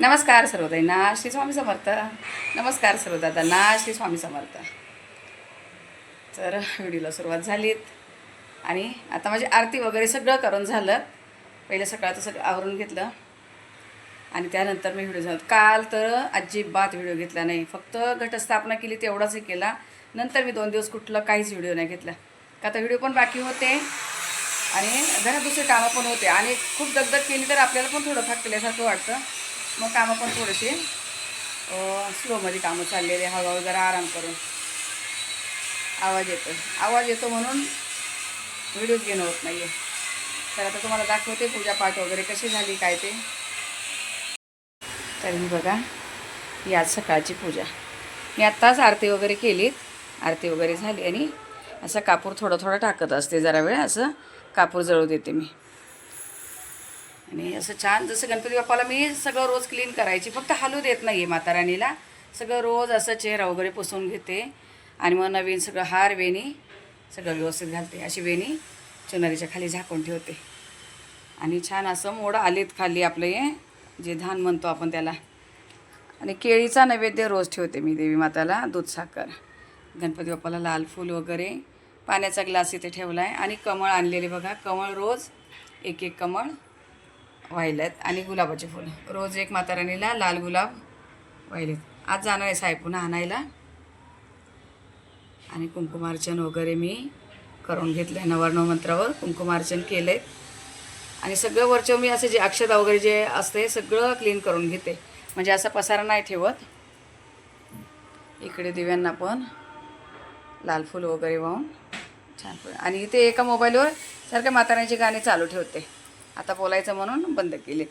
नमस्कार सर्वदांना श्री स्वामी समर्थ. नमस्कार सर्वदादांना श्री स्वामी समर्थ. तर व्हिडिओला सुरुवात झालीत आणि आता माझी आरती वगैरे सगळं करून झालं. पहिले सकाळचं सगळं आवरून घेतलं आणि त्यानंतर मी व्हिडिओ झाला. काल तर अजिबात व्हिडिओ घेतला नाही, फक्त घटस्थापना केली तेवढाच हे केला. नंतर मी 2 दिवस कुठलं काहीच व्हिडिओ नाही घेतला, का तर व्हिडिओ पण बाकी होते आणि घरात दुसरे कामं पण होते आणि खूप दगदग केली तर आपल्याला पण थोडं थकल्यासारखं वाटतं. मग कामं पण थोडेसे स्लोमध्ये कामं चाललेले, हळूहळू जरा आराम करून. आवाज येतो म्हणून व्हिडिओज घेणं होत नाही आहे. तर आता तुम्हाला दाखवते पूजापाठ वगैरे कशी झाली काय ते. तर ही बघा, ही आज सकाळची पूजा. मी आत्ताच आरती वगैरे केलीत, आरती वगैरे झाली आणि असं कापूर थोडं थोडं टाकत असते, जरा वेळ असं कापूर जळू देते मी. आणि असं छान जसं गणपती बाप्पाला मी सगळं रोज क्लीन करायची, फक्त हलू देत नाही आहे माता राणीला. सगळं रोज असं चेहरा वगैरे पुसून घेते आणि मग नवीन सगळं हार वेणी सगळं व्यवस्थित घालते. अशी वेणी चुनरीच्या खाली झाकून ठेवते आणि छान असं मोड आलेत खाली आपलं हे जे धान म्हणतो आपण त्याला. आणि केळीचा नैवेद्य रोज ठेवते मी देवी माताला, दूध साखर. गणपती बाप्पाला लाल फूल वगैरे, पाण्याचा ग्लास इथे ठेवला आहे आणि कमळ आणलेले बघा. कमळ रोज एक कमळ वाहिलेत आणि गुलाबाचे फुलं रोज एक. माता राणीला लाल गुलाब वाहिलेत. आज जाणार आहे साहेब पुन्हा आणायला. आणि कुंकुमार्चन वगैरे मी करून घेतलं आहे. नवरनव मंत्रावर कुंकुमार्चन केलं आहे आणि सगळं वरचं मी असं जे अक्षता वगैरे जे असते सगळं क्लीन करून घेते, म्हणजे असं पसारा नाही ठेवत. इकडे दिव्यांना पण लाल फूल वगैरे वाहून छान. आणि इथे एका मोबाईलवर सारख्या माता राणीची गाणी चालू ठेवते. आता बोलायचं म्हणून बंद केलेत.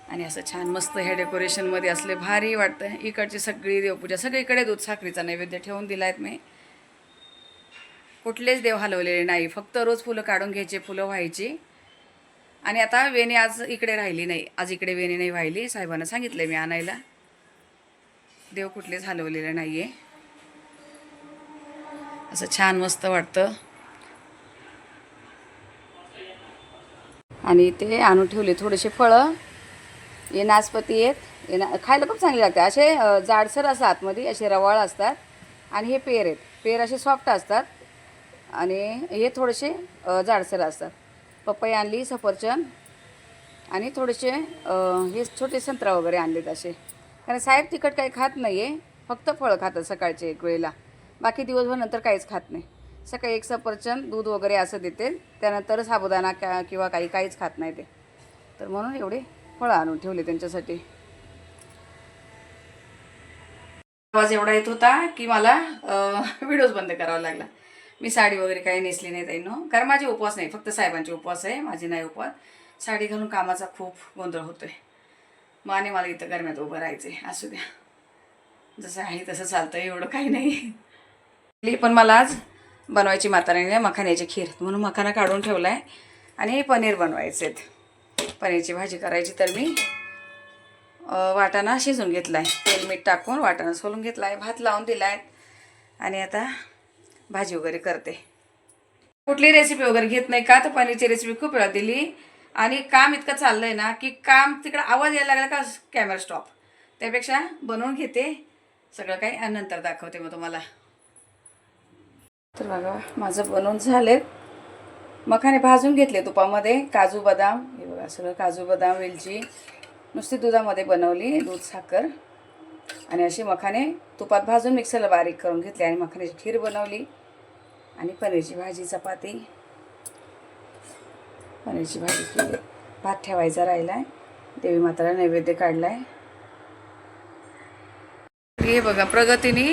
आणि असं छान मस्त ह्या डेकोरेशनमध्ये असले भारी वाटतं. इकडची सगळी देवपूजा सगळीकडे दूध साखरीचा नैवेद्य ठेवून दिला आहेत मी. कुठलेच देव हलवलेले नाही, फक्त रोज फुलं काढून घ्यायचे, फुलं व्हायची. आणि आता वेणी आज इकडे राहिली नाही, आज इकडे वेणी नाही व्हायली. साहेबांना सांगितलं मी आणायला. देव कुठलेच हलवलेले नाही आहे. असं छान मस्त वाटतं. आणि ते आणून ठेवले थोडेसे फळं. हे नासपती आहेत, हे खायला खूप चांगले लागतात. असे जाडसर असतात आतमध्ये, असे रवाळ असतात. आणि हे पेर आहेत, पेर असे सॉफ्ट असतात आणि हे थोडेसे जाडसर असतात. पपई आणली, सफरचंद आणि थोडेसे हे छोटे संत्रा वगैरे आणलेत असे. कारण साहेब तिखट काही खात नाही आहे, फक्त फळं खातात सकाळचे एक वेळेला, बाकी दिवसभर नंतर काहीच खात नाही. सकाळी एक सफरचंद दूध वगैरे असं देते, त्यानंतर साबुदाणा किंवा काहीच खात नाही ते. तर म्हणून एवढे फळं आणून ठेवले त्यांच्यासाठी. आवाज एवढा येत होता की मला व्हिडिओज बंद करावा लागला. मी साडी वगैरे काही नेसली नाही ताईंनो, कारण माझे उपवास नाही, फक्त साहेबांचे उपवास आहे, माझे नाही उपवास. साडी घालून कामाचा खूप गोंधळ होतोय. मग आणि मला इथं गरम्यात उभं राहायचं आहे. असू द्या, जसं आहे तसं चालतं, एवढं काही नाही. पण मला आज बनवायची माता राणीला मखाण्याची खीर, म्हणून मखाना काढून ठेवला आहे. आणि पनीर बनवायचे आहेत, पनीरची भाजी करायची. तर मी वाटाणा शिजून घेतला आहे, तेल मीठ टाकून वाटाणा सोलून घेतला आहे, भात लावून दिला आहे आणि आता भाजी वगैरे करते. कुठली रेसिपी वगैरे घेत नाही, का तर पनीरची रेसिपी खूप वेळा दिली आणि काम इतकं चाललं आहे ना की काम तिकडं आवाज यायला लागला का कॅमेरा स्टॉप. त्यापेक्षा बनवून घेते सगळं काही आणि नंतर दाखवते मग तुम्हाला. तर बघा माझं बनवून झाले. मखाने भाजून घेतले तुपामध्ये, काजू बदाम, हे बघा सगळं काजू बदाम वेलची नुसती दुधामध्ये बनवली, दूध साखर. आणि असे मखाने तुपात भाजून मिक्सरला बारीक करून घेतले आणि मखाण्याची खीर बनवली. आणि पनीरची भाजी, चपाती, पनीरची भाजी केली. भात ठेवायचा राहिला आहे, देवी माताला नैवेद्य काढला आहे. हे बघा प्रगतीने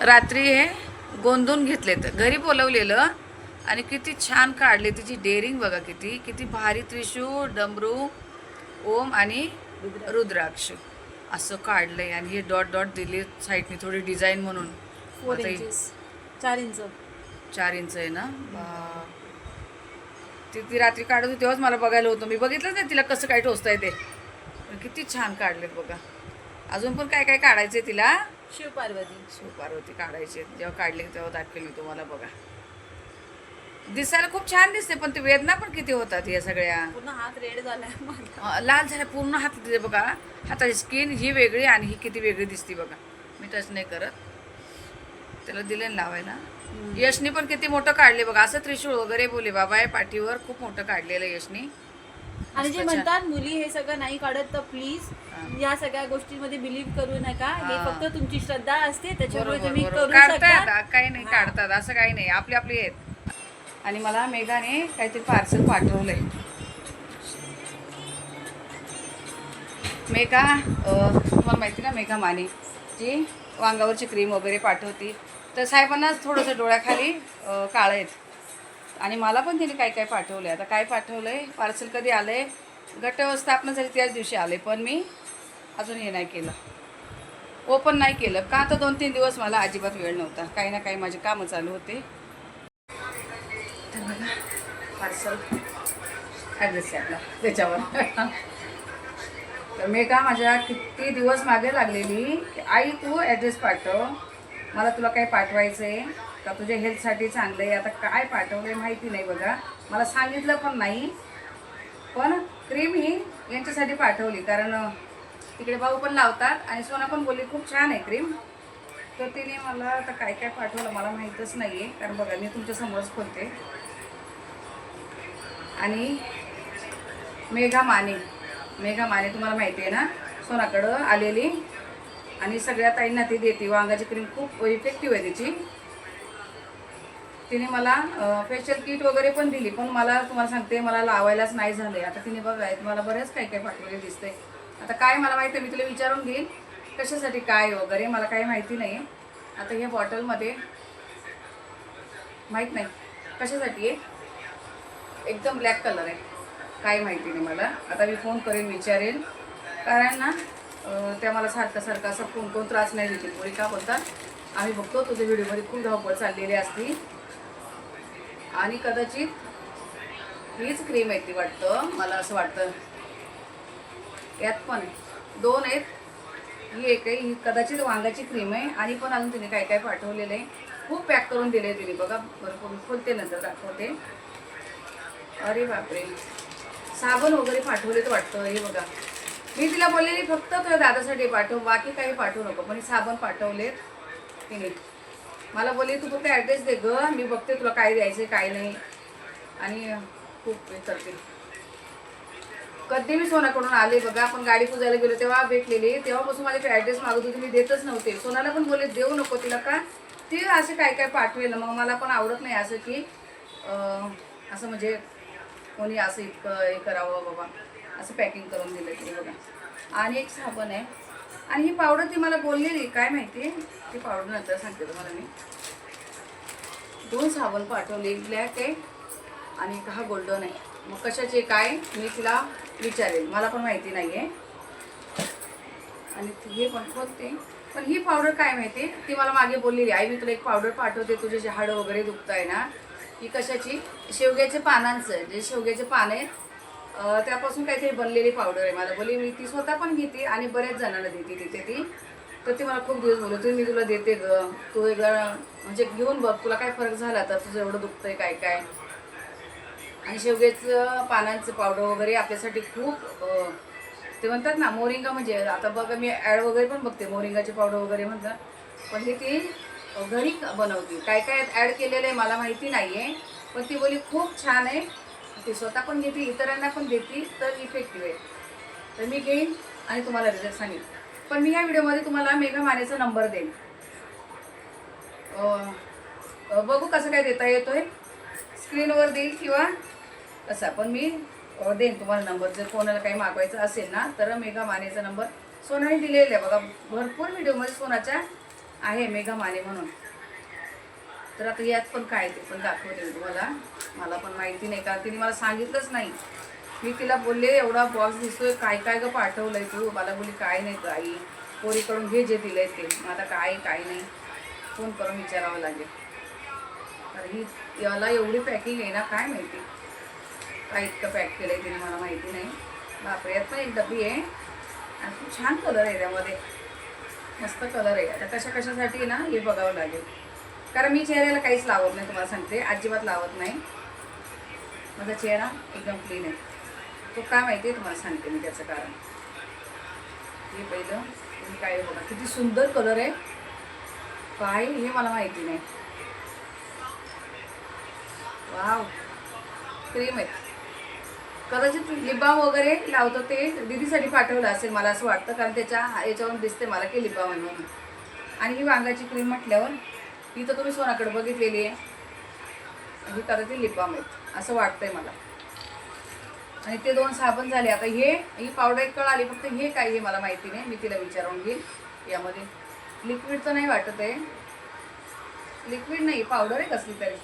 रात्री हे गोंधून घेतलेत, घरी बोलवलेलं आणि किती छान काढले. तिची डेअरिंग बघा, किती किती भारी. त्रिशूळ, डमरू, ओम आणि रुद्राक्ष असं काढलंय. आणि हे डॉट डॉट दिले साईडने थोडी डिझाईन म्हणून. 4 इंचेस, 4 इंच, 4 इंच आहे ना. ती रात्री काढत होती तेव्हाच मला बघायला होतं, मी बघितलंच नाही तिला कसं काय टोचता येते. किती छान काढलेत बघा. अजून पण काय काय काढायचे तिला. शिवपार्वती काढायचे, जेव्हा काढले तेव्हा दाखवेल मी तुम्हाला. बघा दिसायला खूप छान दिसते, पण ते वेदना पण किती होतात या सगळ्या. पूर्ण हात रेड झालाय माझा. लाल झाल्या पूर्ण हात दिले बघा. हाताची स्किन ही वेगळी आणि ही किती वेगळी दिसते बघा. मी टच नाही करत, त्याला दिले ना लावायला. यशनी पण किती मोठं काढले बघा, असं त्रिशूळ वगैरे बोले बाबा आहे पाठीवर, खूप मोठं काढलेलं यशनी. आणि जे म्हणतात मुली हे सगळं नाही काढत, तर प्लीज या सगळ्या गोष्टींमध्ये बिलीव्ह करू नका. हे फक्त तुमची श्रद्धा असते, त्याच्यामुळे तुम्ही करू शकता. काढतात, काही नाही काढतात, असं काही नाही, आपली आपली आहेत. आणि मला मेघाने काहीतरी पार्सल पाठवलंय. मेघा तुम्हाला माहिती ना, मेघा माने जी वांगावरची क्रीम वगैरे पाठवती, तर साहेबांनाच थोडंसं डोळ्याखाली काळं आहेत. आणि मला पण तिने काय काय पाठवलं आहे. आता काय पाठवलं आहे, पार्सल कधी आलं आहे, घटस्थापना झाली त्याच दिवशी आले, पण मी अजून हे नाही केलं, ओपन नाही केलं. का तर 2-3 दिवस मला अजिबात वेळ नव्हता, काही ना काही माझे कामं चालू होते. तर मला पार्सल ॲड्रेस आहे आपला त्याच्यावर. तर मी का माझ्या किती दिवस मागे लागलेली की आई तू ॲड्रेस पाठव, मला तुला काही पाठवायचं आहे का, तुझ्या हेल्थसाठी चांगलं आहे. आता काय पाठवलं आहे माहिती नाही बघा, मला सांगितलं पण नाही. पण क्रीम ही यांच्यासाठी पाठवली, कारण तिकडे भाऊ पण लावतात आणि सोना पण बोलली खूप छान आहे क्रीम. तर तिने मला आता काय काय पाठवलं मला माहीतच नाही आहे, कारण बघा मी तुमच्यासमोरच खोलते. आणि मेघा माने तुम्हाला माहिती आहे ना, सोनाकडं आलेली आणि सगळ्या ताईंना ती देते. वांगाची क्रीम खूप इफेक्टिव्ह आहे तिची. तिने मला फेशियल किट वगैरे पण दिली, पण मला तुम्हाला सांगते मला लावायलाच नाही झाले. आता तिने बघा मला बरेच काही काही पाठवले दिसते. आता काय मला माहिती आहे, मी तुला विचारून घेईन कशासाठी काय वगैरे, मला काही माहिती नाही. आता ह्या बॉटलमध्ये माहीत नाही कशासाठी आहे, एकदम ब्लॅक कलर आहे, काय माहिती नाही मला. आता मी फोन करेन, विचारेन, कारण ना त्या मला सारखं असं कोण त्रास नाही देते. पोरी का बोलतात, आम्ही बघतो तुझ्या व्हिडिओमध्ये खूप धावपळ चाललेली असती आणि कदाचित हीच क्रीम आहे ती वाटतं, मला असं वाटतं. यात पण 2 आहेत, ही एक आहे, ही कदाचित वांगाची क्रीम आहे. आणि पण अजून तिने काय काय पाठवलेलं आहे, खूप पॅक करून दिले तिने बघा, भरपूर खोलते नंतर दाखवते. अरे बापरे, साबण वगैरे पाठवलेत वाटतं. हे बघा, मी तिला बोललेली फक्त तुझ्या दादासाठी पाठव, बाकी काही पाठवू नको, पण साबण पाठवलेत तिने. मला बोलली तू फक्त ॲड्रेस दे ग, मी बघते तुला काय द्यायचं काय नाही. आणि खूप हे करते. कधी मी सोनाकडून आले बघा, आपण गाडी पुजायला गेलो तेव्हा भेटलेली, तेव्हापासून माझ्याकडे ॲड्रेस मागत होती, मी देतच नव्हते. सोनाला पण बोलले देऊ नको तिला, का ती असे काय काय पाठवेल. मग मला पण आवडत नाही असं की असं म्हणजे कोणी असं इतकं हे करावं बाबा, असं पॅकिंग करून दिलं तिने बघा. आणि एक साबण आहे, आणि ही पावडर ती मला बोललेली, काय माहिती ती पावडर नंतर सांगते तुम्हाला मी. 2 साबण पाठवले, एक ब्लॅक आहे आणि एक हा गोल्डन आहे. मग कशाचे काय मी तिला विचारेल, मला पण माहिती नाही आहे. आणि हे पण खोलते, पण ही पावडर काय माहिती ती मला मागे बोललेली, आई मी तुला एक पावडर पाठवते, तुझे जे हाडं वगैरे दुखत आहे ना, ही कशाची, शेवग्याचे पानांचं, जे शेवग्याचे पान आहेत त्यापासून काहीतरी बनलेली पावडर आहे. मला बोलली, मी ती स्वतः पण घेते आणि बऱ्याच जणांना देते तिथे ती. तर ती मला खूप दिवस बोलत, मी तुला देते ग, तू एकदा म्हणजे घेऊन बघ, तुला काय फरक झाला तर, तुझं एवढं दुखतंय काय काय. आणि शेवग्याचं पानांचं पावडर वगैरे आपल्यासाठी खूप ते म्हणतात ना मोरिंगा, म्हणजे आता बघा मी ॲड वगैरे पण बघते मोरिंगाची पावडर वगैरे म्हणतात, पण ती घरी बनवते. काय काय ॲड केलेलं आहे मला माहिती नाही आहे, पण ती बोली खूप छान आहे, ती स्वतः पण घेते, इतरांना पण देते, तर इफेक्टिव्ह आहे. तर मी घेईन आणि तुम्हाला रिझल्ट सांगेन. पण मी या व्हिडिओमध्ये तुम्हाला मेघा मानेचा नंबर देईन, बघू कसं काय देता येतोय, स्क्रीनवर देईल किंवा कसा, पण मी देईन तुम्हाला नंबर. जर कोणाला काही मागवायचं असेल ना, तर मेघा मानेचा नंबर सोनाने दिलेला आहे बघा, भरपूर व्हिडिओमध्ये सोनाच्या आहे मेघा माने म्हणून. तर आता यात पण काय ते पण दाखवते मी तुम्हाला, मला पण माहिती नाही, कारण तिने मला सांगितलंच नाही. मी तिला बोलले एवढा बॉक्स दिसतोय, काय काय ग पाठवलंय तू, मला बोलली काय नाही आई, पोरीकडून हे जे दिलंय ते. मग आता काय नाही फोन करून विचारावं लागेल, तर ही याला एवढी पॅकिंग आहे ना, काय माहिती काय इतकं पॅक केलं आहे तिने, मला माहिती नाही. बापरे, यात पण एक डबी आहे आणि खूप छान कलर आहे त्यामध्ये, मस्त कलर आहे. आता कशासाठी ना हे बघावं लागेल, कारण मी चेहऱ्याला काहीच लावत नाही, तुम्हाला सांगते, अजिबात लावत नाही. माझा चेहरा एकदम क्लीन आहे. तो काय माहिती आहे तुम्हाला सांगते मी त्याचं कारण. हे पहिलं तुम्ही काय बघा किती सुंदर कलर आहे, काय हे मला माहिती नाही. वाव, क्रीम आहे. कदाचित लिप बाम वगैरे लावतो ते दीदीसाठी पाठवलं असेल मला असं वाटतं, कारण त्याच्या याच्यावरून दिसते मला की लिप बाम आहे म्हणून. आणि ही वांगाची क्रीम म्हटल्यावर ही तर तुम्ही सोनाकडे बघितलेली आहे, ही कदाचित लिप बाम आहेत असं वाटतंय मला. आणि ते 2 साबण झाले. आता ही पावडर एक कळाली, फक्त हे काय हे मला माहिती नाही, मी तिला विचारून घेईन. यामध्ये लिक्विड तर नाही वाटत आहे, लिक्विड नाही पावडर आहे कसली तरी.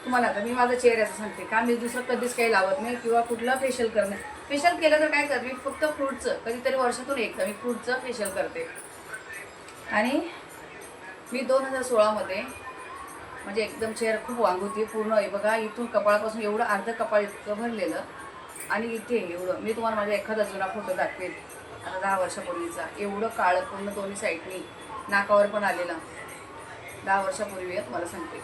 तुम्हाला आता मी माझ्या चेहऱ्याचं सांगते का, मी दुसरं कधीच काही लावत नाही किंवा कुठलं फेशियल करणे. फेशियल केलं तर काय करते मी, फक्त फ्रूटचं कधीतरी वर्षातून एकदा मी फ्रूटचं फेशियल करते. आणि मी 2016मध्ये म्हणजे एकदम चेहरा खूप वांग होती पूर्ण. हे बघा इथून कपाळापासून एवढं अर्ध कपाळ इतकं भरलेलं, आणि इथे एवढं. मी तुम्हाला माझा एखादा जुना फोटो दाखवेल आता 10 वर्षापूर्वीचा. एवढं काळं पूर्ण दोन्ही साईडनी, नाकावर पण आलेला 10 वर्षापूर्वी आहे तुम्हाला सांगते.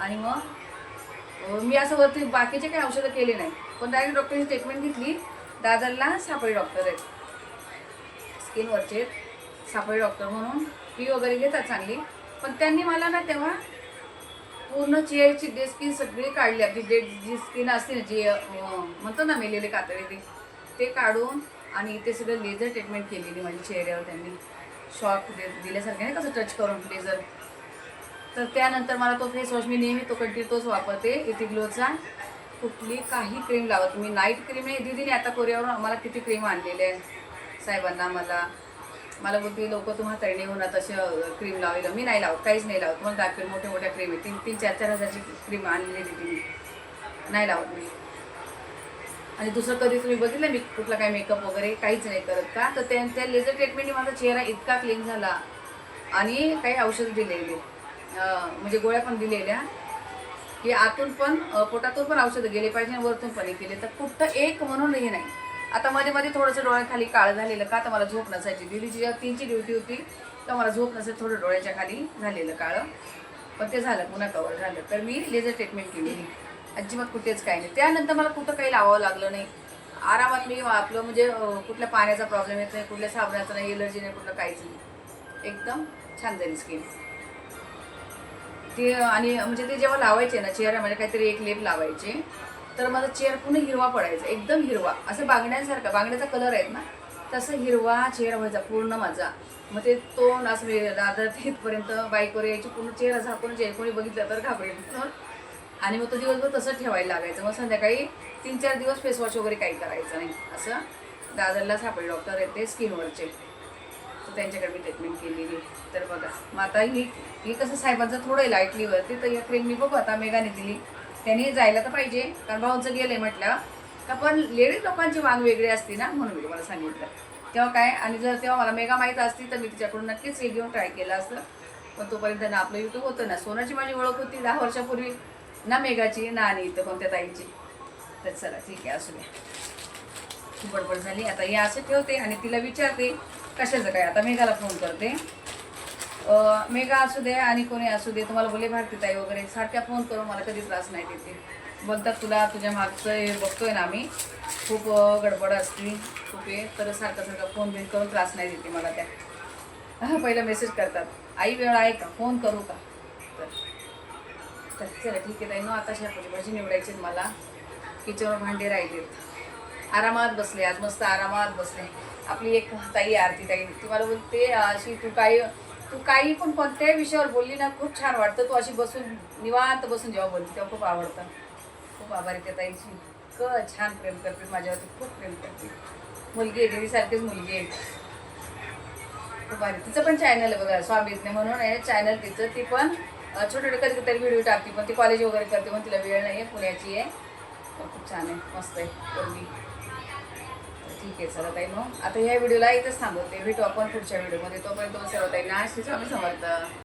आणि मग मी असं वरती बाकीचे काही औषधं केले नाही, पण डायरेक्ट डॉक्टरची ट्रीटमेंट घेतली. दादरला सापळे डॉक्टर आहेत, स्किनवरचे सापळे डॉक्टर म्हणून, फी वगैरे घेतात चांगली. पण त्यांनी मला ना तेव्हा पूर्ण चेहऱ्याची डेड स्किन सगळी काढली. आपली डेड जी स्किन असते ना, जी म्हणतो ना मेलेले कातडे, ते काढून आणि ते सगळं लेझर ट्रीटमेंट केलेली माझ्या चेहऱ्यावर. त्यांनी शॉक दिल्यासारखे नाही कसं टच करून लेझर. तर त्यानंतर मला तो फेस वॉश मी नेहमी तो कंटिन्यू तोच वापरते, इथे ग्लोचा. कुठली काही क्रीम लावत मी. नाईट क्रीम नाही, दीदीने आता कोरियावरून आम्हाला किती क्रीम आणलेले आहे साहेबांना. मला बोलते लोक तुम्हाला तळणी होणार तसं क्रीम लावायला. मी नाही लावत, काहीच नाही लावत. मग दाखवेल मोठ्या मोठ्या क्रीम आहे, 3-4 हजारची क्रीम आणलेली दीदीने, नाही लावत मी. आणि दुसरं कधी तुम्ही बघितलं मी कुठला काही मेकअप वगैरे काहीच नाही करत का, तर त्या लेझर ट्रीटमेंटने माझा चेहरा इतका क्लीन झाला. आणि काही औषधं दिलेली, म्हणजे गोळ्या पण दिलेल्या, की आतून पण पोटातून पण औषधं गेले पाहिजे आणि वरतून पण केले. तर कुठं एक म्हणून हे नाही. आता मध्ये मध्ये थोडंसं डोळ्याखाली काळं झालेलं का, तर मला झोप नसायची. दिदीची जेव्हा 3ची ड्युटी होती तर मला झोप नसायची, थोडं डोळ्याच्या खाली झालेलं काळं, पण ते झालं पुन्हा कवर झालं. तर मी लेझर ट्रीटमेंट केलेली, अजिबात कुठेच काही नाही. त्यानंतर मला कुठं काही लावावं लागलं नाही, आरामात मी आपलं म्हणजे कुठल्या पाण्याचा प्रॉब्लेम येत नाही, कुठल्या साबणाचा नाही, एलर्जी नाही, कुठलं काहीच नाही. एकदम छान झाली स्किन ते. आणि म्हणजे ते जेव्हा लावायचे ना चेहऱ्यामध्ये काहीतरी एक लेप लावायचे, तर माझा चेहरा पूर्ण हिरवा पडायचा, एकदम हिरवा, असं बांगड्यांसारखा, बांगड्याचा कलर आहेत ना तसं हिरवा चेहरा व्हायचा पूर्ण माझा. मग ते तोंड असं दादर तिथपर्यंत बाईकवर यायची, पूर्ण चेहरा झाकून जे कोणी बघितलं तर घाबरेल. आणि मग तो दिवसभर तसंच ठेवायला लागायचं. मग संध्याकाळी 3-4 दिवस फेसवॉश वगैरे काही करायचं नाही. असं दादरला सापळे डॉक्टर आहेत ते स्किनवरचे, तर त्यांच्याकडे मी ट्रीटमेंट केलेली. तर बघा मग आता ही कसं साहेबांचं थोडं लाईटली वरती, तर या क्रीम मी बघू आता मेघाने दिली, त्यांनी जायला तर पाहिजे कारण भाऊंचं गेलं आहे म्हटलं का. पण लेडीज लोकांची वांग वेगळी असते ना, म्हणून मी तुम्हाला सांगितलं तेव्हा काय. आणि जर तेव्हा मला मेघा माहीत असती तर मी तिच्याकडून नक्कीच हे घेऊन ट्राय केलं असतं. पण तोपर्यंत ना आपलं यूट्यूब होतं ना, सोनाची माझी ओळख होती 10 वर्षापूर्वी, ना मेघाची ना आणि इथं कोणत्या ताईची. तर चला ठीक आहे, असू द्या, खूप बडबड झाली. आता हे असं ठेवते आणि तिला विचारते कशाचं काय. आता मेघाला फोन करते. मेघा असू दे आणि कोणी असू दे, तुम्हाला बोले भारती ताई वगैरे सारख्या फोन करून मला कधी त्रास नाही देते. बोलतात तुला तुझ्या मागचं हे बघतोय ना आम्ही, खूप गडबड असते खूप आहे, तर सारखं फोन बिन करून त्रास नाही देते मला. त्या पहिला मेसेज करतात, आई वेळ आहे का, फोन करू का. तर चला ठीक आहे ताई. आता शेपाची भाजी निवडायची मला, किचनवर भांडे राहिलेत. आरामात बसले आज, मस्त आरामात बसले. आपली एक ताई आरती ताई, ती मला बोलते अशी तू काही पण कोणत्याही विषयावर बोलली ना खूप छान वाटतं. तू अशी बसून निवांत बसून जेव्हा बोलते तेव्हा खूप आवडतं. खूप आभारी त्या ताईची, इतकं छान प्रेम करते माझ्यावरती, खूप प्रेम करते. मुलगी आहे देवीसारखीच मुलगी आहे, खूप भारी. तिचं पण चॅनल आहे बघा, स्वामीज्ञ म्हणून आहे चॅनल तिचं. ती पण छोटे छोटे कधीतरी व्हिडिओ टाकते, पण ती कॉलेज वगैरे करते, पण तिला वेळ नाही आहे, पुण्याची आहे. खूप छान आहे, मस्त आहे पोरगी. ठीक आहे चला ताई, मग आता ह्या व्हिडिओला इथंच थांबवते. भेटू आपण पुढच्या व्हिडिओमध्ये. तोपर्यंत सर्व ताईंना श्री स्वामी समर्थ.